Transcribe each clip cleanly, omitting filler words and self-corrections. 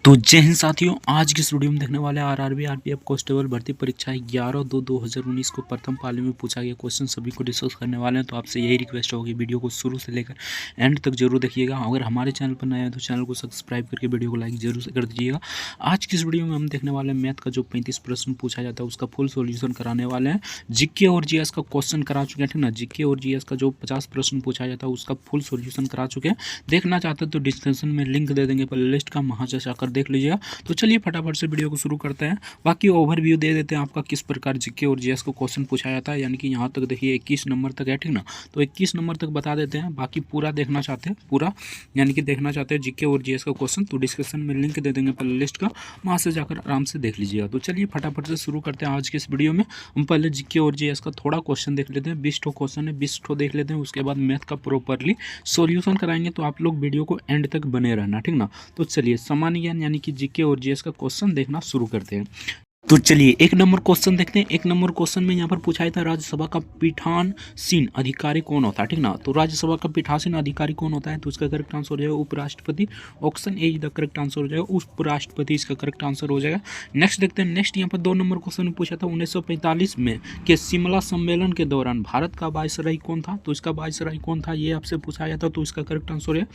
तो जय हिंद साथियों, आज की इस वीडियो में देखने वाले आरआरबी आरपीएफ कांस्टेबल भर्ती परीक्षा 11/2/2019 को प्रथम पाली में पूछा गया क्वेश्चन सभी को डिस्कस करने वाले हैं। तो आपसे यही रिक्वेस्ट होगी, वीडियो को शुरू से लेकर एंड तक जरूर देखिएगा। अगर हमारे चैनल पर नए हैं तो चैनल को सब्सक्राइब करके वीडियो को लाइक जरूर से कर दीजिएगा। आज की इस वीडियो में हम देखने वाले हैं मैथ का जो 35 प्रश्न पूछा जाता है उसका फुल सोल्यूशन कराने वाले हैं। जीके और जीएस का क्वेश्चन करा चुके हैं, ठीक ना। जीके और जीएस का जो 50 प्रश्न पूछा जाता है उसका फुल सोल्यूशन करा चुके हैं। देखना चाहते हैं तो डिस्क्रिप्शन में लिंक दे देंगे, प्ले लिस्ट का, वहाँ से जाकर देख लीजिएगा। तो चलिए फटाफट से वीडियो को शुरू करते हैं। बाकी ओवरव्यू दे देते हैं आपका किस प्रकार जीके और जीएस को क्वेश्चन पूछा जाता है, यानी कि यहाँ तक देखिए 21 नंबर तक है, ठीक ना। तो 21 नंबर तक बता देते हैं। बाकी पूरा देखना चाहते हैं, पूरा यानी कि देखना चाहते हैं जीके और जीएस का क्वेश्चन, तो डिस्क्रिप्शन में लिंक दे देंगे प्ले लिस्ट का, वहाँ से जाकर आराम से देख लीजिएगा। तो चलिए फटाफट से शुरू करते हैं आज के इस वीडियो में। हम पहले जीके और जीएस का थोड़ा क्वेश्चन देख लेते हैं। 20 क्वेश्चन है, 20 देख लेते हैं। उसके बाद मैथ का प्रॉपरली सॉल्यूशन कराएंगे। तो आप लोग वीडियो को एंड तक बने रहना, ठीक ना। तो चलिए सामान्य ज्ञान यानी कि जीके और जीएस का क्वेश्चन देखना शुरू करते हैं। तो चलिए एक नंबर क्वेश्चन देखते हैं। एक नंबर क्वेश्चन में यहाँ पर पूछा था राज्यसभा का पीठासीन अधिकारी कौन होता है, ठीक ना। तो राज्यसभा का पीठासीन अधिकारी कौन होता है, तो इसका करेक्ट आंसर हो जाएगा उपराष्ट्रपति। Option A the correct answer हो जाएगा उपराष्ट्रपति, इसका करेक्ट आंसर हो जाएगा। नेक्स्ट देखते हैं। नेक्स्ट यहाँ पर 2 नंबर क्वेश्चन में पूछा था 1945 में के शिमला सम्मेलन के दौरान भारत का वायसराय कौन था, तो इसका वायसराय कौन था ये आपसे पूछा गया था। तो इसका करेक्ट आंसर है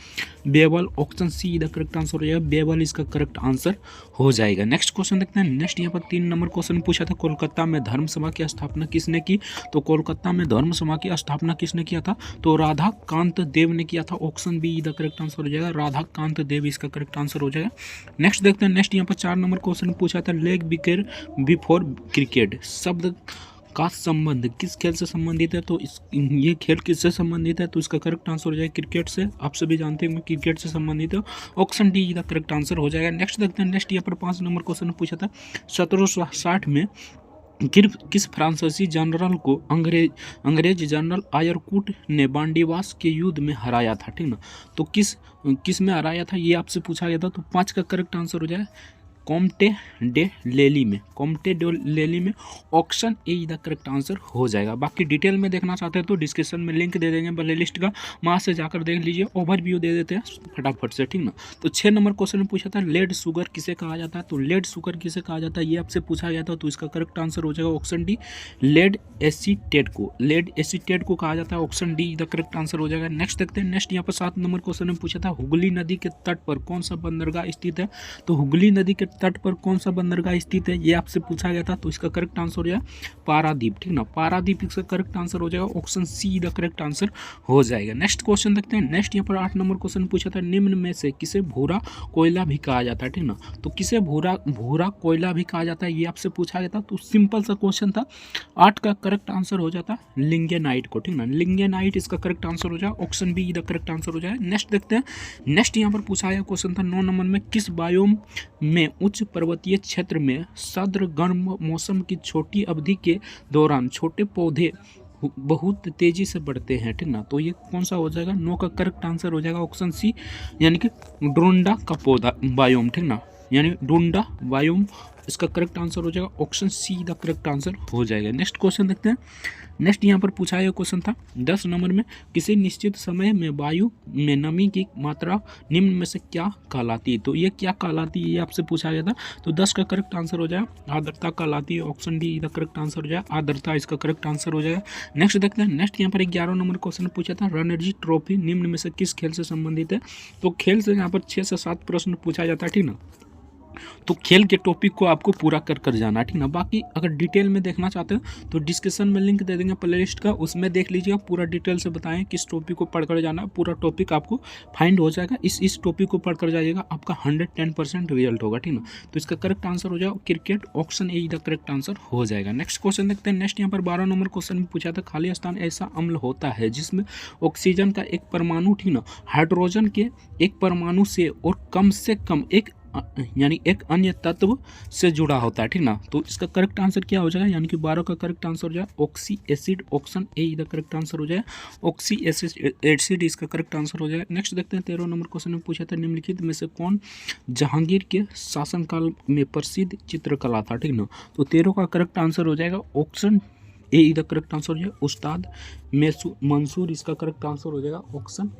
बेबल। Option C the correct answer हो जाएगा बेबल, इसका करेक्ट आंसर हो जाएगा। नेक्स्ट क्वेश्चन देखते हैं। नेक्स्ट यहाँ पर 3 नंबर क्वेश्चन पूछा था कोलकाता में धर्म सभा की स्थापना किसने की, तो कोलकाता में धर्म सभा की स्थापना किसने किया था, तो राधा कांत देव ने किया था। Option B the correct answer हो जाएगा राधा कांत देव, इसका करेक्ट आंसर हो जाएगा। नेक्स्ट देखते हैं। नेक्स्ट यहाँ पर 4 नंबर क्वेश्चन पूछा था लेग विकेट बिफोर क्रिकेट शब्द का संबंध किस खेल से संबंधित है, तो ये खेल किससे संबंधित है, तो इसका करेक्ट आंसर हो जाएगा क्रिकेट से। आप सभी जानते हैं क्रिकेट से संबंधित है। ऑप्शन डी का करेक्ट आंसर हो जाएगा। नेक्स्ट देखते हैं। नेक्स्ट यहाँ पर 5 नंबर क्वेश्चन पूछा था 1760 में किस फ्रांसीसी जनरल को अंग्रेज जनरल आयरकूट ने बांडीवास के युद्ध में हराया था, ठीक ना। तो किस में हराया था ये आपसे पूछा गया था। तो 5 का करेक्ट आंसर हो जाए कॉम्टे डे लेली में, कॉम्टे डे लेली में। Option A the correct answer हो जाएगा। बाकी डिटेल में देखना चाहते हैं तो डिस्क्रिप्शन में लिंक दे देंगे प्ले लिस्ट का, वहाँ से जाकर देख लीजिए। ओवरव्यू दे देते हैं फटाफट से, ठीक ना। तो 6 नंबर क्वेश्चन में पूछा था लेड शुगर किसे कहा जाता है, तो लेड शुगर किसे कहा जाता है ये आपसे पूछा गया था। तो इसका करेक्ट आंसर हो जाएगा ऑप्शन डी लेड एसीटेट को, लेड एसीटेट को कहा जाता है। Option D the correct answer हो जाएगा। नेक्स्ट देखते हैं। नेक्स्ट यहाँ पर 7 नंबर क्वेश्चन में पूछा था हुगली नदी के तट पर कौन सा बंदरगाह स्थित है, तो हुगली नदी के तट पर कौन सा बंदरगाह स्थित है ये आपसे पूछा गया था। तो इसका करेक्ट आंसर हो जाएगा पारादीप, ठीक ना। पारादीप इसका करेक्ट आंसर हो जाएगा। Option C the correct answer हो जाएगा। नेक्स्ट क्वेश्चन देखते हैं। नेक्स्ट यहाँ पर 8 नंबर क्वेश्चन पूछा था निम्न में से किसे भूरा कोयला भी कहा जाता है, ठीक ना। तो किसे भूरा कोयला भी कहा जाता है ये आपसे पूछा गया था। तो सिंपल सा क्वेश्चन था। 8 का करेक्ट आंसर हो जाता लिंगेनाइट को, ठीक ना। लिंगेनाइट इसका करेक्ट आंसर हो जाएगा। Option B the correct answer हो जाएगा। नेक्स्ट देखते हैं। नेक्स्ट यहाँ पर पूछा गया क्वेश्चन था 9 नंबर में किस बायोम में उच्च पर्वतीय क्षेत्र में सद्र गर्म मौसम की छोटी अवधि के दौरान छोटे पौधे बहुत तेजी से बढ़ते हैं, ठीक ना। तो ये कौन सा हो जाएगा, 9 का करेक्ट आंसर हो जाएगा। ऑप्शन सी यानी कि डोंडा का पौधा बायोम, ठीक ना, यानी डोंडा बायोम, इसका करेक्ट आंसर हो जाएगा। Option C the correct answer हो जाएगा। नेक्स्ट क्वेश्चन देखते हैं। नेक्स्ट यहाँ पर पूछा गया क्वेश्चन था 10 नंबर में किसी निश्चित समय में वायु में नमी की मात्रा निम्न में से क्या कहलाती है, तो ये क्या कहलाती है ये आपसे पूछा गया था। तो 10 का करेक्ट आंसर हो जाएगा आर्द्रता कहलाती है। Option D the correct answer हो जाएगा आर्द्रता, इसका करेक्ट आंसर हो जाएगा। नेक्स्ट देखते हैं। नेक्स्ट यहाँ पर 11 नंबर क्वेश्चन पूछा था रणजी ट्रॉफी निम्न में से किस खेल से संबंधित है, तो खेल से यहाँ पर 6 से 7 प्रश्न पूछा जाता है, ठीक ना। तो खेल के टॉपिक को आपको पूरा कर जाना, ठीक ना। बाकी अगर डिटेल में देखना चाहते हैं तो डिस्क्रिप्शन में लिंक दे देंगे प्ले लिस्ट का, उसमें देख लीजिएगा। पूरा डिटेल से बताएं किस टॉपिक को पढ़कर जाना, पूरा टॉपिक आपको फाइंड हो जाएगा। इस टॉपिक को पढ़कर जाइएगा, आपका 110% रिजल्ट होगा, ठीक ना। तो इसका करेक्ट आंसर हो जाएगा cricket. Option A the correct answer हो जाएगा। नेक्स्ट क्वेश्चन देखते हैं। नेक्स्ट यहाँ पर 12 नंबर क्वेश्चन में पूछा था खाली स्थान ऐसा अम्ल होता है जिसमें ऑक्सीजन का एक परमाणु, ठीक ना, हाइड्रोजन के एक परमाणु से और कम से कम यानी एक अन्य तत्व से जुड़ा होता है, ठीक ना। तो इसका करेक्ट आंसर क्या हो जाएगा, यानी कि 12 का करेक्ट आंसर हो जाएगा oxy acid. Option A the correct answer हो जाएगा ऑक्सी एसिड, इसका करेक्ट आंसर हो जाएगा। नेक्स्ट देखते हैं। 13 नंबर क्वेश्चन में पूछा था निम्नलिखित में से कौन जहांगीर के शासनकाल में प्रसिद्ध चित्रकला था, ठीक ना। तो 13 का करेक्ट आंसर हो जाएगा option A the correct answer हो जाएगा उस्ताद मंसूर, इसका करेक्ट आंसर हो जाएगा option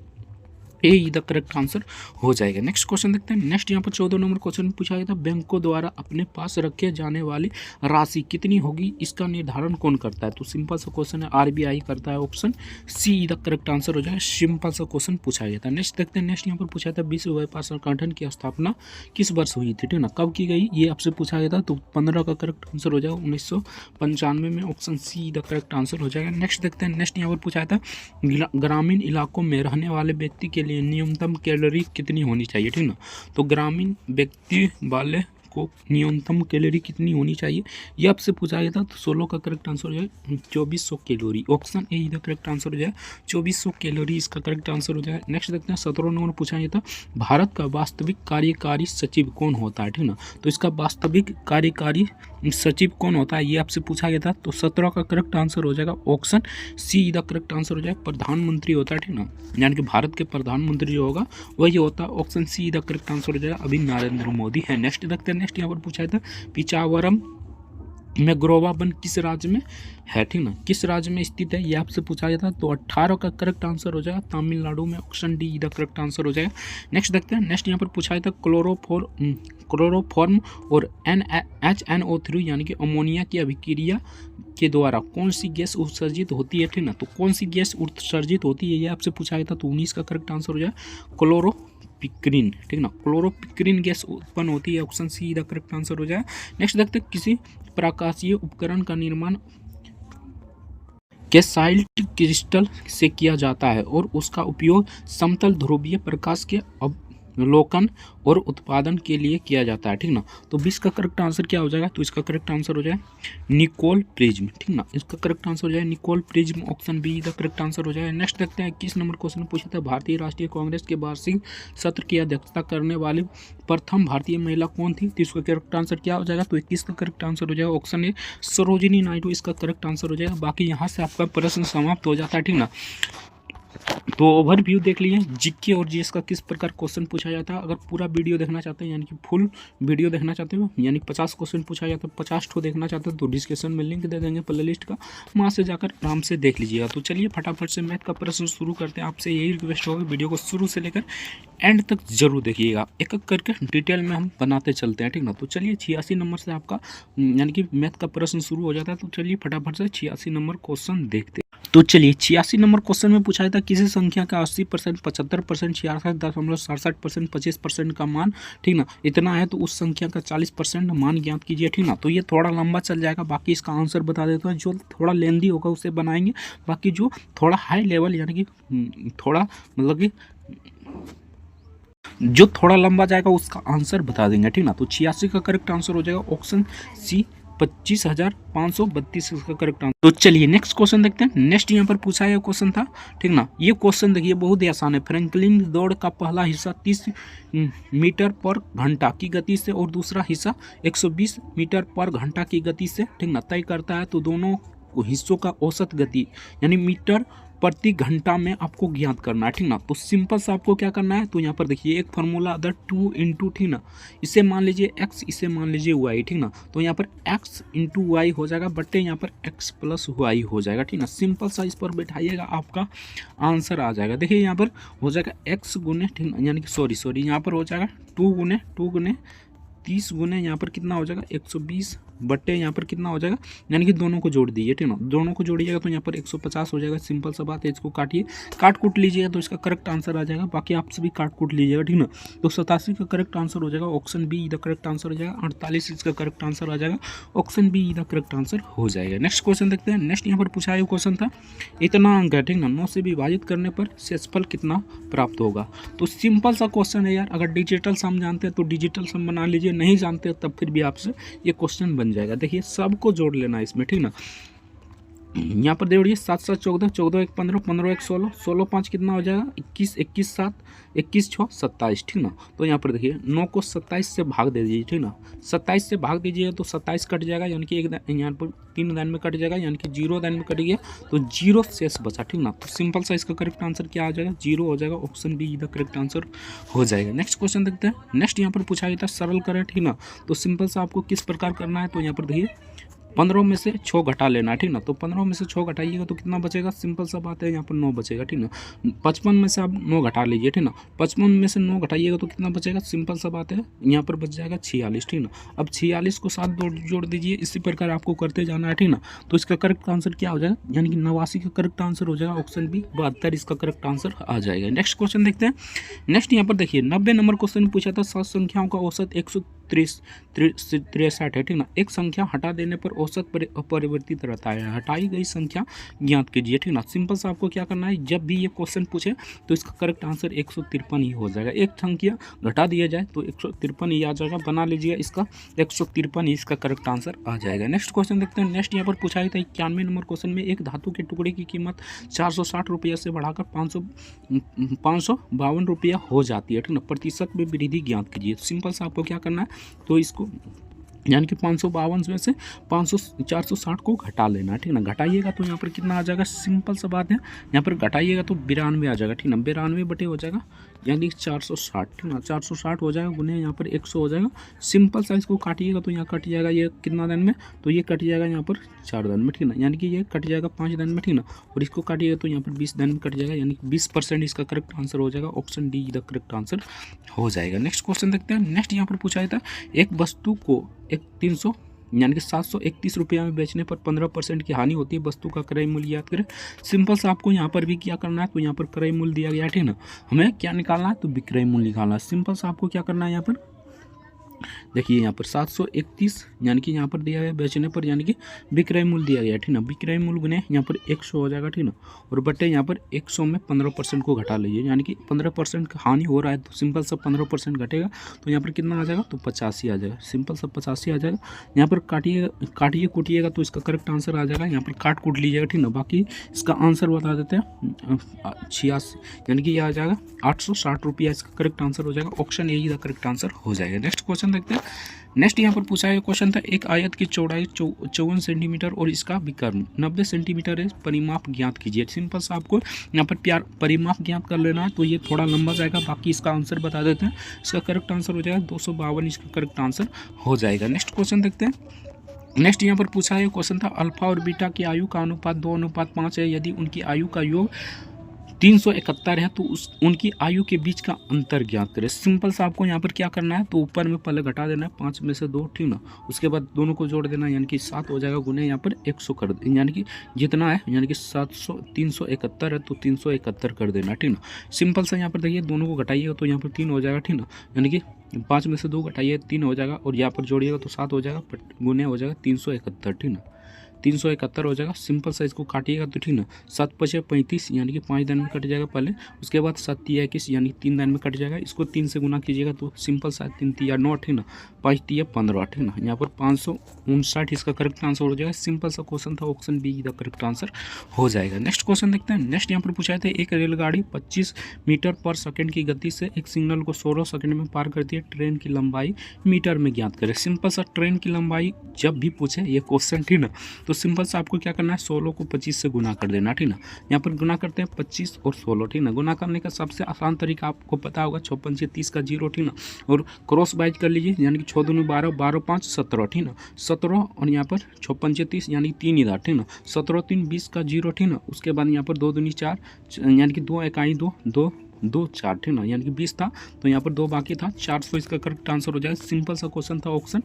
A the correct answer हो जाएगा। नेक्स्ट क्वेश्चन देखते हैं। नेक्स्ट यहाँ पर 14 नंबर क्वेश्चन पूछा गया था, बैंकों द्वारा अपने पास रखे जाने वाली राशि कितनी होगी, इसका निर्धारण कौन करता है? तो सिंपल सा क्वेश्चन है, आरबीआई करता है। Option C the correct answer हो जाएगा। सिंपल सा क्वेश्चन पूछा गया था। नेक्स्ट देखते हैं। नेक्स्ट यहाँ पर पूछा था, विश्व व्यापार संगठन की स्थापना किस वर्ष हुई थी, ठीक ना, कब की गई, ये आपसे पूछा गया था। तो 15 का करेक्ट आंसर हो जाएगा 1995 में। Option C the correct answer हो जाएगा। नेक्स्ट देखते हैं। नेक्स्ट यहाँ पर पूछा था, ग्रामीण इलाकों में रहने वाले व्यक्ति के लिए न्यूनतम कैलोरी कितनी होनी चाहिए, ठीक ना। तो ग्रामीण व्यक्ति वाले को न्यूनतम कैलोरी कितनी होनी चाहिए, ये आपसे पूछा गया था। तो 16 का करेक्ट आंसर हो जाए 2400 कैलोरी। ऑप्शन ए इधर करेक्ट आंसर हो जाए 2400 कैलोरी, इसका करेक्ट आंसर हो जाए। नेक्स्ट देखते हैं। 17 नंबर पूछा गया था, भारत का वास्तविक कार्यकारी सचिव कौन होता है, ठीक ना। तो इसका वास्तविक कार्यकारी सचिव कौन होता है, ये आपसे पूछा गया था। तो 17 का करेक्ट आंसर हो जाएगा ऑप्शन सी इधर करेक्ट आंसर हो जाए प्रधानमंत्री होता है, ठीक ना, यानी कि भारत के प्रधानमंत्री जो होगा वही होता है। ऑप्शन सी इधर करेक्ट आंसर हो जाएगा, अभी नरेंद्र मोदी है। नेक्स्ट देखते हैं। नेक्स्ट यहाँ पर पूछा था, पिचावरम में ग्रोवा वन किस राज्य में है, ठीक ना, किस राज्य में स्थित है, ये आपसे पूछा गया था। तो 18 का करेक्ट आंसर हो जाएगा तमिलनाडु में। ऑप्शन डी इधर करेक्ट आंसर हो जाएगा। नेक्स्ट देखते हैं। नेक्स्ट यहाँ पर पूछा गया था, क्लोरोफॉर्म और HNO3 यानी कि अमोनिया की अभिक्रिया के द्वारा कौन सी गैस उत्सर्जित होती है, ठीक ना। तो कौन सी गैस उत्सर्जित होती है, ये आपसे पूछा गया था। तो 19 का करेक्ट आंसर हो जाएगा क्लोरोपिक्रिन, ठीक ना, क्लोरोपिक्रिन गैस उत्पन्न होती है। Option C the correct answer हो जाए। नेक्स्ट देखते हैं, किसी प्रकाशीय उपकरण का निर्माण कैल्साइट क्रिस्टल से किया जाता है और उसका उपयोग समतल ध्रुवीय प्रकाश के अवलोकन और उत्पादन के लिए किया जाता है, ठीक ना। तो 20 का करेक्ट आंसर क्या हो जाएगा, तो इसका करेक्ट आंसर हो जाए निकोल प्रिज्म, ठीक ना, इसका करेक्ट आंसर हो जाए Nicol prism. Option B the correct answer हो जाए। नेक्स्ट देखते हैं। 21 नंबर क्वेश्चन पूछा था, भारतीय राष्ट्रीय कांग्रेस के वार्षिक सत्र की अध्यक्षता करने वाली प्रथम भारतीय महिला कौन थी, तो इसका करेक्ट आंसर क्या हो जाएगा। तो 21 का करेक्ट आंसर हो जाएगा ऑप्शन ए सरोजिनी नायडू, इसका करेक्ट आंसर हो जाएगा। बाकी यहाँ से आपका प्रश्न समाप्त हो जाता है, ठीक ना। तो ओवरव्यू देख लिए जीके और जीएस का किस प्रकार क्वेश्चन पूछा जाता है। अगर पूरा वीडियो देखना चाहते हैं, यानी कि फुल वीडियो देखना चाहते हो, यानी 50 क्वेश्चन पूछा जाता है, 50 ठो देखना चाहते हैं, तो डिस्क्रिप्शन में लिंक दे देंगे प्ले लिस्ट का, वहाँ से जाकर आराम से देख लीजिएगा। तो चलिए फटाफट से मैथ का प्रश्न शुरू करते हैं। आपसे यही रिक्वेस्ट होगा, वीडियो को शुरू से लेकर एंड तक जरूर देखिएगा, एक एक करके डिटेल में हम बनाते चलते हैं, ठीक ना। तो चलिए 86 नंबर से आपका यानी कि मैथ का प्रश्न शुरू हो जाता है। तो चलिए फटाफट से 86 नंबर क्वेश्चन देखते हैं। तो चलिए 86 नंबर क्वेश्चन में पूछा था, किसी संख्या का 80%, 75%, 66.67%, 25% का मान, ठीक ना, इतना है तो उस संख्या का 40% मान ज्ञात कीजिए, ठीक ना। तो ये थोड़ा लंबा चल जाएगा, बाकी इसका आंसर बता देता हूँ। जो थोड़ा लेंदी होगा उसे बनाएंगे, बाकी जो थोड़ा हाई लेवल यानी कि थोड़ा मतलब कि जो थोड़ा लंबा जाएगा उसका आंसर बता देंगे, ठीक ना। तो 86 का करेक्ट आंसर हो जाएगा ऑप्शन सी 25,532 इसका करेक्ट आंसर। तो चलिए नेक्स्ट क्वेश्चन देखते हैं। नेक्स्ट यहाँ पर पूछा गया क्वेश्चन था, ठीक ना। ये क्वेश्चन देखिए बहुत ही आसान है। फ्रैंकलिन दौड़ का पहला हिस्सा 30 मीटर पर घंटा की गति से और दूसरा हिस्सा 120 मीटर पर घंटा की गति से, ठीक ना, तय करता है। तो दोनों हिस्सों का औसत गति यानी मीटर प्रति घंटा में आपको ज्ञात करना है, ठीक ना। तो सिंपल सा आपको क्या करना है, तो यहाँ पर देखिए एक फार्मूला अदर 2 इंटू, ठीक ना, इसे मान लीजिए x, इसे मान लीजिए y, ठीक ना। तो यहाँ पर x इंटू वाई हो जाएगा, बट्टे यहाँ पर x प्लस वाई हो जाएगा, ठीक ना। सिंपल सा इस पर बैठाइएगा, आपका आंसर आ जाएगा। देखिए यहाँ पर हो जाएगा x गुने, ठीक ना, यानी कि सॉरी यहाँ पर हो जाएगा 2 गुने 30 गुने यहाँ पर कितना हो जाएगा 120 बट्टे यहाँ पर कितना हो जाएगा, यानी कि दोनों को जोड़ दीजिए, ठीक ना, दोनों को जोड़िएगा तो यहाँ पर 150 हो जाएगा। सिंपल सा बात है, इसको काटिए, काट कूट लीजिएगा तो इसका करेक्ट आंसर आ जाएगा। बाकी आपसे भी काट कूट लीजिएगा, ठीक ना। तो 87 का करेक्ट आंसर हो जाएगा option B the correct answer हो जाएगा। 48 इसका करेक्ट आंसर आ जाएगा, option B the correct answer हो जाएगा। नेक्स्ट क्वेश्चन देखते हैं। नेक्स्ट यहाँ पर पूछा है क्वेश्चन था, इतना अंक है, ठीक ना, 9 से विभाजित करने पर शेषफल कितना प्राप्त होगा। तो सिंपल सा क्वेश्चन है यार, अगर डिजिटल सम जानते हैं तो डिजिटल सम बना लीजिए, नहीं जानते तब फिर भी आपसे ये क्वेश्चन बन जाएगा। देखिए सबको जोड़ लेना है इसमें, ठीक ना। यहाँ पर जोड़िए 7 7 14, 14 1 15, 15 1 16, 16 5 कितना हो जाएगा 21, 21 7, 21 6 27, ठीक ना। तो यहाँ पर देखिए 9 को 27 से भाग दे दीजिए, ठीक ना। 27 से भाग दीजिए तो 27 कट जाएगा, यानी कि एक यहाँ पर 3 दान में कट जाएगा, यानी कि 0 दान में कट गया तो 0 शेष बचा, ठीक ना। तो सिंपल सा इसका करेक्ट आंसर क्या आ जाएगा, 0 हो जाएगा। Option B the correct answer हो जाएगा। नेक्स्ट क्वेश्चन देखते हैं। नेक्स्ट यहाँ पर पूछा गया था सरल करें, ठीक ना। तो सिंपल सा आपको किस प्रकार करना है, तो यहाँ पर देखिए 15 में से 6 घटा लेना, ठीक ना। तो 15 में से 6 घटाइएगा तो कितना बचेगा, सिंपल सा बात है, यहाँ पर 9 बचेगा, ठीक ना। 55 में से आप 9 घटा लीजिए, ठीक ना। 55 में से 9 घटाइएगा तो कितना बचेगा, सिंपल सा बात है, यहाँ पर बच जाएगा 46, ठीक ना। अब 46 को 7 जोड़ दीजिए, इसी प्रकार आपको करते जाना है, ठीक ना। तो इसका करेक्ट आंसर क्या हो जाएगा, यानी कि 89 का करेक्ट आंसर हो जाएगा ऑप्शन बी, 72 इसका करेक्ट आंसर आ जाएगा। नेक्स्ट क्वेश्चन देखते हैं। नेक्स्ट यहाँ पर देखिए 90 नंबर क्वेश्चन पूछा था, 7 संख्याओं का औसत 163 है, ठीक ना। एक संख्या हटा देने पर औसत अपरिवर्तित रहता है, हटाई गई संख्या ज्ञात कीजिए, ठीक ना। सिंपल सा आपको क्या करना है, जब भी ये क्वेश्चन पूछे तो इसका करेक्ट आंसर 153 ही हो जाएगा। एक संख्या घटा दिया जाए तो 153 ही आ जाएगा, बना लीजिएगा, इसका 153 ही इसका करेक्ट आंसर आ जाएगा। नेक्स्ट क्वेश्चन देखते हैं। नेक्स्ट यहाँ पर पूछा गया था 91 नंबर क्वेश्चन में, एक धातु के टुकड़े की कीमत 460 रुपया से बढ़ाकर 552 रुपया हो जाती है, ठीक ना। प्रतिशत में वृद्धि ज्ञात कीजिए। सिंपल सा आपको क्या करना है, तो इसको यानी कि 552 में से 460 को घटा लेना है, ठीक ना। घटाइएगा तो यहाँ पर कितना आ जाएगा, सिंपल सा बात है, यहाँ पर घटाइएगा तो 92 आ जाएगा, ठीक ना। 92 बटे हो जाएगा यानी 460, ठीक ना। 460 हो जाएगा गुने यहाँ पर 100 हो जाएगा। सिंपल सा इसको काटिएगा तो यहाँ कट जाएगा, ये कितना दिन में, तो ये कट जाएगा यहाँ पर 4 दिन में, ठीक ना। यानी कि ये कट जाएगा 5 दिन में, ठीक ना। और इसको काटिएगा तो यहाँ पर 20 दिन में कट जाएगा, यानी कि 20% इसका करेक्ट आंसर हो जाएगा। Option D the correct answer हो जाएगा। नेक्स्ट क्वेश्चन देखते हैं। नेक्स्ट यहाँ पर पूछा जाता है, एक वस्तु को 300 यानी कि 731 रुपया में बेचने पर 15% की हानि होती है, वस्तु का क्रय मूल्य याद करें। सिंपल से आपको यहाँ पर भी क्या करना है, तो यहाँ पर क्रय मूल्य दिया गया है, ठीक ना। हमें क्या निकालना है, तो विक्रय मूल्य निकालना है। सिंपल से आपको क्या करना है, यहाँ पर देखिए यहाँ पर 731 यानी कि यहाँ पर दिया गया बेचने पर, यानी कि विक्रय मूल्य दिया गया है, ठीक ना। विक्रय मूल्य गुने यहाँ पर 100 हो जाएगा, ठीक ना। और बटे यहाँ पर 100 में 15% को घटा लीजिए, यानी कि 15% का हानि हो रहा है, तो सिंपल सा 15% घटेगा तो यहाँ पर कितना आ जाएगा, तो 85 आ जाएगा। सिंपल सा 85 आ जाएगा। यहाँ पर काटिए कूटिएगा तो इसका करेक्ट आंसर आ जाएगा, यहाँ पर काट कूट लीजिएगा, ठीक ना। बाकी इसका आंसर बता देते हैं 86, यानी कि यह आ जाएगा 860 रुपया इसका करेक्ट आंसर हो जाएगा। ऑप्शन ए का करेक्ट आंसर हो जाएगा। नेक्स्ट क्वेश्चन देखते हैं। नेक्स्ट यहाँ पर पूछा गया क्वेश्चन था, एक आयत की चौड़ाई 54 सेंटीमीटर और इसका विकर्ण 90 सेंटीमीटर है, परिमाप ज्ञात कीजिए। सिंपल सा आपको यहाँ पर परिमाप ज्ञात कर लेना है, तो ये थोड़ा लंबा जाएगा, बाकी इसका आंसर बता देते हैं। इसका करेक्ट आंसर हो जाएगा 252, इसका करेक्ट आंसर हो जाएगा। नेक्स्ट क्वेश्चन देखते हैं। नेक्स्ट यहाँ पर पूछा गया क्वेश्चन था, अल्फा और बीटा की आयु का अनुपात 2:5 है, यदि उनकी आयु का योग 371 है तो उनकी आयु के बीच का अंतर ज्ञात करें। सिंपल सा आपको यहाँ पर क्या करना है, तो ऊपर में पहले घटा देना है 5 में से 2, ठीक ना। उसके बाद दोनों को जोड़ देना, यानी कि 7 हो जाएगा गुने यहाँ पर 100 कर दे, यानी कि जितना है, यानी कि 371 है तो 371 कर देना, ठीक ना। सिंपल सा यहाँ पर देखिए दोनों को घटाइएगा तो यहाँ पर 3 हो जाएगा, ठीक ना। यानी कि 5 में से 2 घटाइए 3 हो जाएगा, और यहाँ पर जोड़िएगा तो 7 हो जाएगा, गुने हो जाएगा 371, ठीक ना। 371 हो जाएगा। सिंपल साइज को काटिएगा तो ठीक ना, 7 × 5 = 35 यानी कि 5 दिन में कट जाएगा पहले, उसके बाद 7 × 3 = 21 यानी कि 3 दिन में कट जाएगा। इसको 3 से गुना कीजिएगा तो सिंपल सा 3 × 3 = 9, ठीक ना, 5 × 3 = 15, ठीक ना। यहाँ पर 559 इसका करेक्ट आंसर हो जाएगा। सिंपल सा क्वेश्चन था, option B the correct answer हो जाएगा। नेक्स्ट क्वेश्चन देखते हैं। नेक्स्ट यहाँ पर पूछा था, एक रेलगाड़ी 25 मीटर पर सेकंड की गति से एक सिग्नल को 16 सेकंड में पार करती है, ट्रेन की लंबाई मीटर में ज्ञात करें। सिंपल सा ट्रेन की लंबाई जब भी पूछे ये क्वेश्चन, ठीक ना, तो सिंपल सा आपको क्या करना है, 16 को 25 से गुना कर देना, ठीक ना। यहाँ पर गुना करते हैं 25 और 16, ठीक ना। गुना करने का सबसे आसान तरीका आपको पता होगा, 56 से 30 का 0, ठीक ना, और क्रॉस बाइज कर लीजिए, यानी कि 6 दूनी 12, 12 5 17, ठीक ना। 17 और यहाँ पर 56 से 30 यानी 3 इधर, ठीक ना। 17 3 20 का 0, ठीक ना। उसके बाद यहाँ पर 2 दूनी 4 यानी कि 2 इकाई 2 2 2 4, ठीक ना, यानी कि 20 था तो यहाँ पर 2 बाकी था, 400 इसका करेक्ट आंसर हो जाएगा। सिंपल सा क्वेश्चन था, option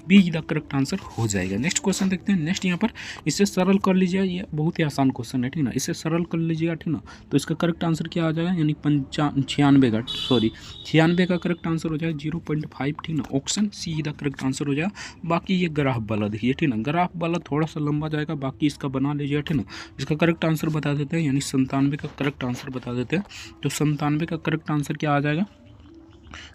B the correct answer हो जाएगा। नेक्स्ट क्वेश्चन देखते हैं। नेक्स्ट यहाँ पर इसे सरल कर लीजिए, ये बहुत ही आसान क्वेश्चन है, ठीक ना। इसे सरल कर लीजिएगा, ठीक ना, तो इसका करेक्ट आंसर क्या आ जाएगा, यानी 96 का करेक्ट आंसर हो जाएगा 0.5, ठीक ना। Option C the correct answer हो जाएगा। बाकी ये ग्राफ वाला देखिए, ठीक ना, ग्राफ वाला थोड़ा सा लंबा जाएगा, बाकी इसका बना लीजिएगा, ठीक ना। इसका करेक्ट आंसर बता देते हैं, यानी 97 का करेक्ट आंसर बता देते हैं। तो 97 का करेक्ट आंसर क्या आ जाएगा,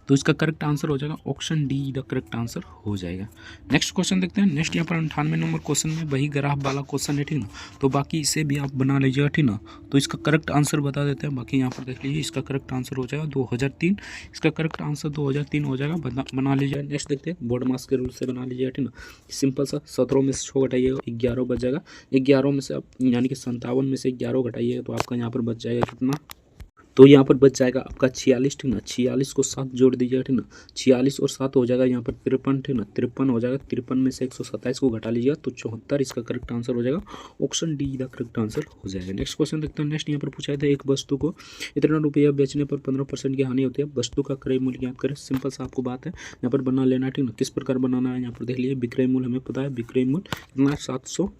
तो इसका करेक्ट आंसर हो जाएगा option D the correct answer हो जाएगा। नेक्स्ट क्वेश्चन देखते हैं। नेक्स्ट यहाँ पर 98 नंबर क्वेश्चन में वही ग्राफ वाला क्वेश्चन है, ठीक ना, तो बाकी इसे भी आप बना लीजिएगा, ठीक ना। तो इसका करेक्ट आंसर बता देते हैं, बाकी यहाँ पर देख लीजिए, इसका करेक्ट आंसर हो जाएगा 2003, इसका करेक्ट आंसर 2003 हो जाएगा, बना लीजिएगा। नेक्स्ट देखते हैं, बोर्ड मास के रूल से बना लीजिएगा, ठीक ना। सिंपल सा 17 में से 6 घटाइएगा 11 बच जाएगा, 11 में से आप यानी कि 57 में से 11 घटाइएगा तो आपका यहाँ पर बच जाएगा कितना, तो यहाँ पर बच जाएगा आपका 46, ठीक ना। 46 को 7 जोड़ दीजिएगा, ठीक ना। 46 और 7 हो जाएगा यहाँ पर 53, ठीक ना। 53 हो जाएगा, 53 में से 127 को घटा लीजिएगा तो 74 इसका करेक्ट आंसर हो जाएगा। Option D the correct answer हो जाएगा। नेक्स्ट क्वेश्चन देखते हैं। नेक्स्ट यहाँ पर पूछा था एक वस्तु को इतना रुपया बेचने पर 15% की हानि होती है, वस्तु का क्रय मूल्य ज्ञात करें। सिंपल सा आपको बात है यहाँ पर बना लेना, ठीक ना। किस प्रकार बनाना है यहाँ पर देख लीजिए। विक्रय मूल्य हमें पता है, विक्रय मूल्य कितना है 700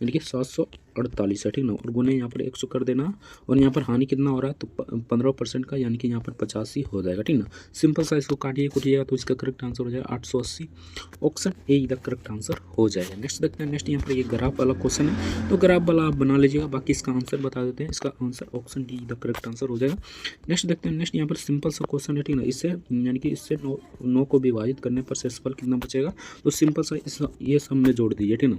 यानी कि 748 है, ठीक ना। और गुने यहाँ पर 100 कर देना और यहाँ पर हानि कितना हो रहा है तो 15% का यानी कि यहाँ पर 85 हो जाएगा, ठीक ना। सिंपल सा इसको काटिए कुटिएगा तो इसका करेक्ट आंसर हो जाएगा 880। Option A the correct answer हो जाएगा। नेक्स्ट देखते हैं। नेक्स्ट यहाँ पर ये ग्राफ वाला क्वेश्चन है तो ग्राफ वाला आप बना लीजिएगा, बाकी इसका आंसर बता देते हैं। इसका answer option D the correct answer हो जाएगा। नेक्स्ट देखते हैं। नेक्स्ट यहाँ पर सिंपल सा क्वेश्चन है, ठीक ना। इससे यानी कि इससे 9 को विभाजित करने पर शेषफल कितना बचेगा तो सिंपल सा ये सब में जोड़ दीजिए, ठीक ना।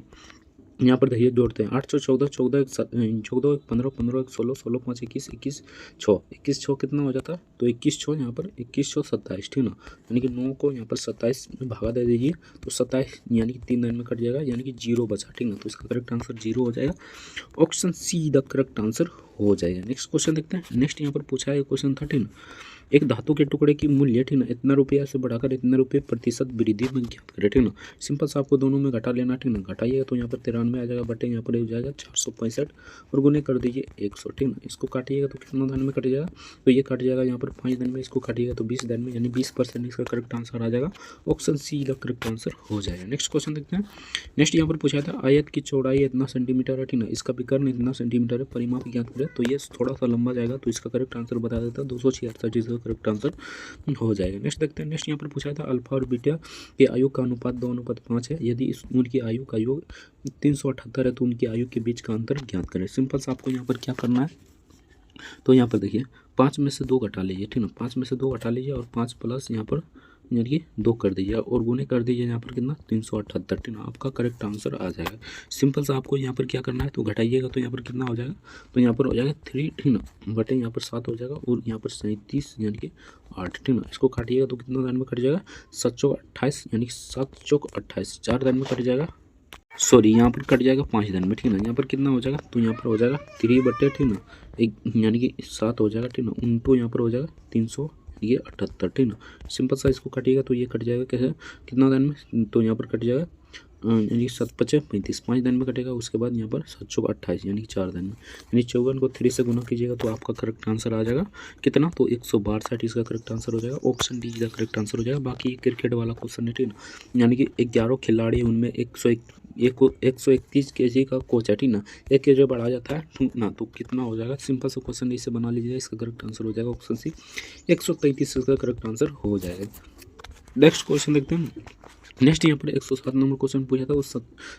यहाँ पर देखिए जोड़ते हैं 814 14 14 15 15 16 16 5 21 21 6 21 6 कितना हो जाता है तो 21 6 यहाँ पर 21 6 27, ठीक ना। यानी कि 9 को यहाँ पर 27 में भागा दे दीजिए तो 27 यानी कि 3 दिन में कट जाएगा यानी कि 0 बचा, ठीक ना। तो इसका करेक्ट आंसर 0 हो जाएगा। Option C the correct answer हो जाएगा। नेक्स्ट क्वेश्चन देखते हैं। नेक्स्ट यहाँ पर पूछा है क्वेश्चन 13 एक धातु के टुकड़े की मूल्य, ठीक ना, इतना रुपया से बढ़ाकर इतने रुपये प्रतिशत वृद्धि में ज्ञात करें, ठीक ना। सिंपल सा आपको दोनों में घटा लेना, ठीक ना। घटाइएगा तो यहाँ पर 93 आ जाएगा, बटे यहाँ पर हो जाएगा 465 और गुने कर दीजिए 100, ठीक ना। इसको काटिएगा तो कितना दिन में कट जाएगा तो ये कट जाएगा यहाँ पर 5 दिन में, इसको काटिएगा तो 20 दिन में यानी 20% इसका करेक्ट आंसर आ जाएगा। ऑप्शन सी का करेक्ट आंसर हो जाएगा। नेक्स्ट क्वेश्चन देखते हैं। नेक्स्ट यहाँ पर पूछा था आयत की चौड़ाई इतना सेंटीमीटर है, ठीक ना। इसका विकर्ण इतना सेंटीमीटर है, परिमाप ज्ञात करें तो ये थोड़ा सा लंबा जाएगा तो इसका करेक्ट आंसर बता देता है 266 इसका करेक्ट आंसर हो जाएगा। नेक्स्ट देखते हैं। नेक्स्ट यहाँ पर पूछा था अल्फा और बीटा के आयु का अनुपात 2:5 है, यदि उनकी आयु का योग 378 है तो उनकी आयु के बीच का अंतर ज्ञात करें। सिंपल सा आपको यहाँ पर क्या करना है तो यहाँ पर देखिए 5 में से 2 घटा लीजिए, ठीक ना। 5 में से 2 घटा लीजिए और 5 प्लस यहाँ पर यानी कि 2 कर दीजिए और गुने कर दीजिए यहाँ पर कितना 378, ठीक ना। आपका करेक्ट आंसर आ जाएगा। सिंपल सा आपको यहाँ पर क्या करना है तो घटाइएगा तो यहाँ पर कितना हो जाएगा तो यहाँ पर हो जाएगा 3, ठीक ना, बटे यहाँ पर 7 हो जाएगा और यहाँ पर 37 यानी कि 8, ठीक ना। इसको काटिएगा तो कितना दिन में कट जाएगा 7 चौक 28 यानी कि 7 चौक 28 4 दिन में कट जाएगा, सॉरी यहाँ पर कट जाएगा 5 दिन में, ठीक ना। यहाँ पर कितना हो जाएगा तो यहाँ पर हो जाएगा 3 बटे, ठीक ना, एक यानी कि 7 हो जाएगा, ठीक ना, उनको यहाँ पर हो जाएगा 378, ठीक ना। सिंपल सा इसको काटिएगा तो ये कट जाएगा कैसे कितना दिन में तो यहाँ पर कट जाएगा यानी कि 7 5 35 5 दिन में कटेगा। उसके बाद यहाँ पर 7 चौक 28 यानी कि 4 दिन में, यानी 54 को 3 से गुना कीजिएगा तो आपका करेक्ट आंसर आ जाएगा कितना तो 162 इसका करेक्ट आंसर हो जाएगा। ऑप्शन डी का करेक्ट आंसर हो जाएगा। बाकी क्रिकेट वाला क्वेश्चन है, ठीक ना, यानी कि 11 खिलाड़ी उनमें 131 kg का कोच है, ठीक ना, 1 kg बढ़ा जाता है ना तो कितना हो जाएगा। सिंपल सा क्वेश्चन इसे बना लीजिएगा, इसका करेक्ट आंसर हो जाएगा ऑप्शन सी 133 इसका करेक्ट आंसर हो जाएगा। नेक्स्ट क्वेश्चन देखते हैं। नेक्स्ट यहाँ पर 107 नंबर क्वेश्चन पूछा था उस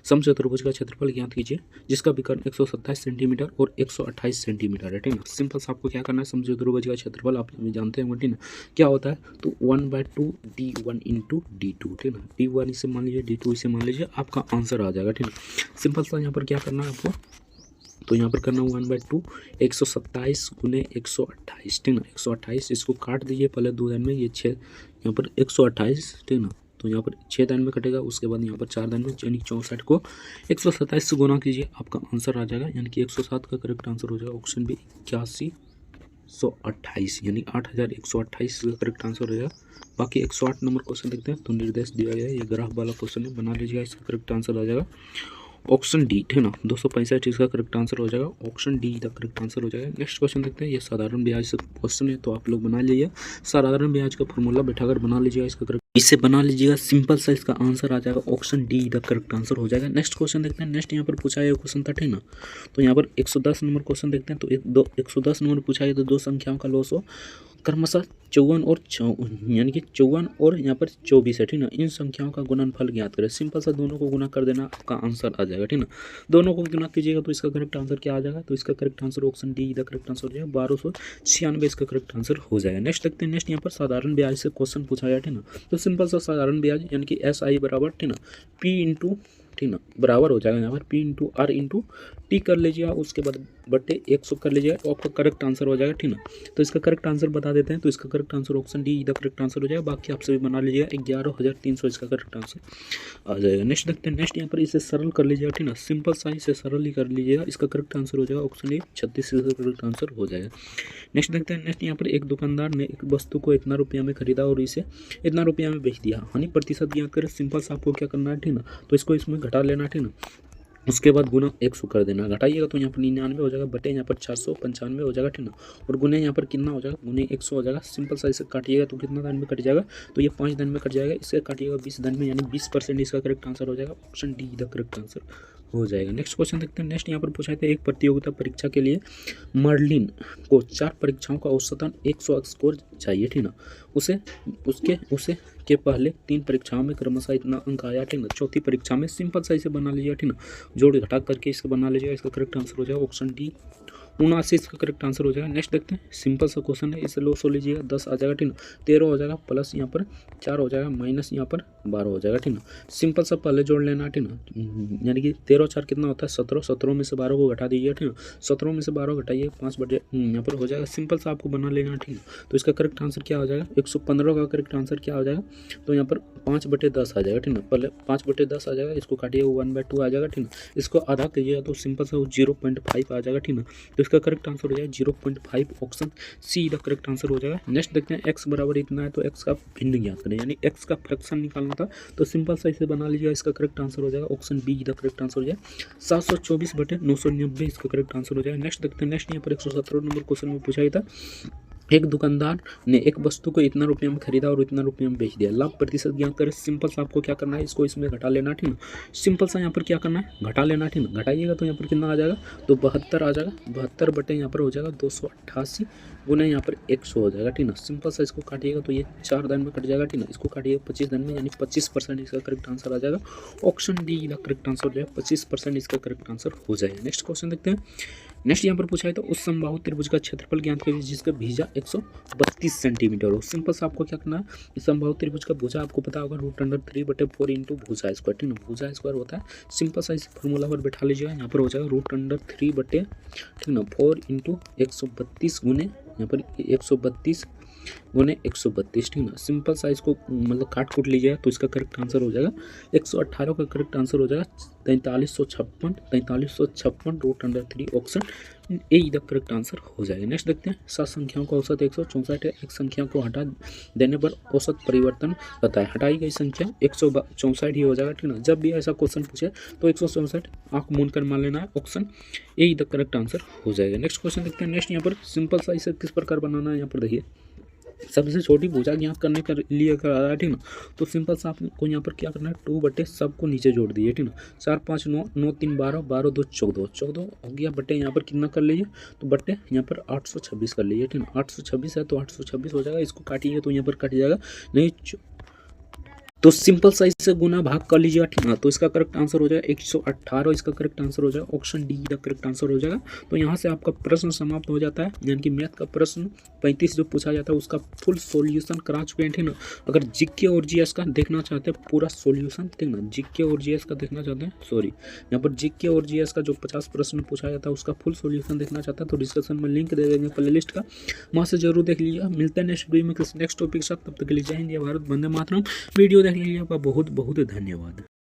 समचतुर्भुज का क्षेत्रफल ज्ञात कीजिए जिसका विकर्ण 127 सेंटीमीटर और 128 सेंटीमीटर है, ठीक ना। सिंपल सा आपको क्या करना है समचतुर्भुज का क्षेत्रफल आप जानते हैं, ठीक ना, क्या होता है तो 1/2 d1 इंटू d2, ठीक ना। d1 इसे मान लीजिए, d2 इसे मान लीजिए, आपका आंसर आ जाएगा, ठीक ना। सिंपल सा यहाँ पर क्या करना है आपको तो यहाँ पर करना 1/2 127 गुने 128, ठीक ना। 128 इसको काट दीजिए पहले 2 दिन में, ये 6 यहाँ पर 128, ठीक ना, तो यहाँ पर 6 दिन में कटेगा। उसके बाद यहाँ पर 4 दिन में यानी 64 को 127 से गुना कीजिए, आपका आंसर आ जाएगा यानी कि 107 का करेक्ट आंसर हो जाएगा। ऑप्शन बी 8128 यानी 8128 का करेक्ट आंसर हो जाएगा। बाकी 108 नंबर क्वेश्चन देखते हैं तो निर्देश दिया गया है, ये ग्राफ वाला क्वेश्चन है, बना लीजिएगा, इसका करेक्ट आंसर आ जाएगा ऑप्शन डी, ठीक ना। 265 इसका करेक्ट आंसर हो जाएगा। ऑप्शन डी का करेक्ट आंसर हो जाएगा। नेक्स्ट क्वेश्चन देखते हैं। ये साधारण ब्याज से क्वेश्चन है तो आप लोग बना लीजिए, साधारण ब्याज का फॉर्मूला बैठाकर बना लीजिएगा, इसका करेक्ट इसे बना लीजिएगा। सिंपल सा इसका आंसर आ जाएगा ऑप्शन डी का करेक्ट आंसर हो जाएगा। नेक्स्ट क्वेश्चन देखते हैं। नेक्स्ट यहाँ पर पूछा है क्वेश्चन 13 ना, तो यहाँ पर 110 नंबर क्वेश्चन देखते हैं तो 110 नंबर पूछा है तो 2 संख्याओं का लॉस हो क्रमशः 54 और यानी कि 54 और यहाँ पर 24 है, ठीक ना। इन संख्याओं का गुणनफल ज्ञात करें। सिंपल सा दोनों को गुना कर देना, आपका आंसर आ जाएगा, ठीक ना। दोनों को गुना कीजिएगा तो इसका करेक्ट आंसर क्या आ जाएगा तो इसका करेक्ट आंसर ऑप्शन डी का करेक्ट आंसर हो जाएगा 1296 इसका करेक्ट आंसर हो जाएगा। नेक्स्ट देखते हैं। नेक्स्ट यहाँ पर साधारण ब्याज से क्वेश्चन पूछा गया, ठीक ना, तो सिंपल सा साधारण ब्याज यानी कि SI बराबर, ठीक ना, P इंटू, ठीक ना, बराबर हो जाएगा यहाँ पर P into R into T कर लीजिए। उसके बाद 100 कर लीजिएगा तो आपका करेक्ट आंसर हो जाएगा, ठीक ना। तो इसका करेक्ट आंसर बता देते हैं, तो इसका correct answer option D the correct answer हो जाएगा। बाकी आप सभी बना लीजिएगा, 11,300 इसका करेक्ट आंसर आ जाएगा। नेक्स्ट देखते हैं, नेक्स्ट यहाँ पर इसे सरल कर लीजिएगा, ठीक ना, सिंपल सा इसे सरल ही कर लीजिएगा। इसका करेक्ट आंसर हो जाएगा ऑप्शन ए 36 इसका करेक्ट आंसर हो जाएगा। नेक्स्ट देखते हैं, नेक्स्ट यहाँ पर एक दुकानदार ने एक वस्तु को इतना रुपया में खरीदा और इसे इतना रुपया में बेच दिया। हानि प्रतिशत ज्ञात करें। सिंपल सा आपको क्या करना है, ठीक ना, तो इसको इसमें घटा लेना, ठीक ना, उसके बाद गुना 100 कर देना। घटाइएगा तो यहाँ पर 99 हो जाएगा, बटे यहाँ पर 495 हो जाएगा, ठीक ना, और गुने यहाँ पर कितना हो जाएगा, गुने 100 हो जाएगा। सिंपल सा इसे काटिएगा तो कितना दान में कट जाएगा, तो ये 5 दान में कट जाएगा। इसे काटिएगा 20 दान में, यानी 20% इसका करेक्ट आंसर हो जाएगा। Option D the correct answer हो जाएगा। नेक्स्ट क्वेश्चन देखते हैं। नेक्स्ट यहाँ पर पूछा था, एक प्रतियोगिता परीक्षा के लिए मर्लिन को 4 परीक्षाओं का औसतन 100 स्कोर चाहिए, ठीक ना, उसे के पहले 3 परीक्षाओं में क्रमशः इतना अंक आया, ठीक ना। चौथी परीक्षा में सिंपल सा इसे बना लीजिए, ठीक ना, जोड़ घटा करके इसका बना लीजिएगा। इसका करेक्ट आंसर हो जाएगा ऑप्शन डी 79 इसका करेक्ट आंसर हो जाएगा। नेक्स्ट देखते हैं, सिंपल सा क्वेश्चन है, इसे लो सो लीजिएगा, 10 आ जाएगा, ठीक ना, 13 हो जाएगा, प्लस यहाँ पर 4 हो जाएगा, माइनस यहाँ पर 12 हो जाएगा, ठीक ना। सिंपल सा पहले जोड़ लेना, ठीक ना, यानी कि 13 और 4 कितना होता है 17, 17 में से 12 को घटा दीजिए, ठीक ना, 17 में से 12 घटाइए 5 बटे यहाँ पर हो जाएगा। सिंपल सा आपको बना लेना, ठीक है। तो इसका करेक्ट आंसर क्या हो जाएगा, 115 का करेक्ट आंसर क्या हो जाएगा, तो यहाँ पर 5/10 आ जाएगा, ठीक ना, पहले 5/10 आ जाएगा, इसको काटिए 1/2 आ जाएगा, ठीक ना, इसको आधा कीजिएगा तो सिंपल सा 0.5 आ जाएगा, ठीक ना। तो इसका करेक्ट आंसर हो जाएगा 0.5, option C the correct answer हो जाएगा। नेक्स्ट देखते हैं, x बराबर इतना है तो x का भिन्न ज्ञात करें, यानी x का फ्रैक्शन निकालना था, तो सिंपल सा इसे बना लीजिएगा। इसका करेक्ट आंसर हो जाएगा option B the correct answer हो जाएगा 724/990 इसका करेक्ट आंसर हो जाएगा। नेक्स्ट देखते हैं, नेक्स्ट यहाँ पर 117 नंबर क्वेश्चन में पूछा गया था, एक दुकानदार ने एक वस्तु को इतना रुपये में खरीदा और इतना रुपये में बेच दिया। लाभ प्रतिशत ज्ञात करें। सिंपल सा आपको क्या करना है, इसको इसमें घटा लेना, ठीक ना। सिंपल सा यहाँ पर क्या करना है, घटा लेना, ठीक ना। घटाइएगा तो यहाँ पर कितना आ जाएगा, तो 72 आ जाएगा, 72 बटे यहाँ पर हो जाएगा 288 गुना यहाँ पर 100 हो जाएगा, ठीक ना। सिंपल सा इसको काटिएगा तो ये 4 दान में कट जाएगा, ठीक ना। इसको काटिएगा 25 दान में, यानी 25% इसका करेक्ट आंसर आ जाएगा। ऑप्शन डी का करेक्ट आंसर हो जाएगा, 25% इसका करेक्ट आंसर हो जाएगा। नेक्स्ट क्वेश्चन देखते हैं। नेक्स्ट यहाँ पर पूछा है, तो उस समबाहु त्रिभुज का क्षेत्रफल ज्ञात करिए जिसका भुजा 132 सेंटीमीटर हो। सिंपल सा आपको क्या करना है, इस समबाहु त्रिभुज का भुजा आपको पता होगा √3/4 इंटू भुजा स्क्वायर, ठीक ना, भुजा स्क्वायर होता है। सिंपल सा इस फॉर्मूला पर बैठा लीजिएगा, यहाँ पर हो जाएगा √3/4, ठीक ना, 4 इंटू 132 गुने यहाँ पर 132 गुने 132, ठीक ना। सिंपल सा इसको मतलब काट कूट लीजिएगा तो इसका करेक्ट आंसर हो जाएगा 118 का करेक्ट आंसर हो जाएगा 4356 √3 option A the correct answer हो जाएगा। नेक्स्ट देखते हैं, 7 संख्याओं का औसत 164 है। एक संख्या को हटा देने पर औसत परिवर्तन रहता है। हटाई गई संख्या 164 ही हो जाएगा, ठीक ना। जब भी ऐसा क्वेश्चन पूछे तो 164 आंख मूंद कर मान लेना है, option A the correct answer हो जाएगा। नेक्स्ट क्वेश्चन देखते हैं। नेक्स्ट यहाँ पर सिंपल सा इसे किस प्रकार बनाना है, यहाँ पर देखिए, सबसे छोटी भुजा ज्ञात करने के लिए कर रहा है, ठीक ना। तो सिंपल सा आपको यहाँ पर क्या करना है, 2 बटे सबको नीचे जोड़ दीजिए, ठीक ना। 4 5 9 9 3 12 12 2 14 हो गया, बटे यहाँ पर कितना कर लीजिए, तो बटे यहाँ पर 826 कर लीजिए, ठीक ना। 826 है तो 826 हो जाएगा, इसको काटिए तो यहाँ पर कट जाएगा, नहीं तो सिंपल सा इससे गुना भाग कर लीजिएगा, ठीक ना। तो इसका करेक्ट आंसर हो जाएगा 118, इसका करेक्ट आंसर हो जाएगा ऑप्शन डी का करेक्ट आंसर हो जाएगा। तो यहाँ से आपका प्रश्न समाप्त हो जाता है, यानी कि मैथ का प्रश्न 35 जो पूछा जाता है उसका फुल सॉल्यूशन करा चुके हैं, ठीक ना। अगर जीके और जीएस का देखना चाहते हैं पूरा सॉल्यूशन, ठीक ना, जीके और जीएस का देखना चाहते हैं, सॉरी यहाँ पर जीके और जीएस का जो 50 प्रश्न पूछा जाता है उसका फुल सॉल्यूशन देखना चाहता है तो डिस्क्रिप्शन में लिंक दे देंगे प्ले लिस्ट का, वहाँ से जरूर देख लीजिए। मिलते हैं नेक्स्ट वीडियो में किसी नेक्स्ट टॉपिक के साथ, तब तक के लिए जय हिंद, वंदे मातरम। वीडियो देख लीजिए, आपका बहुत बहुत धन्यवाद।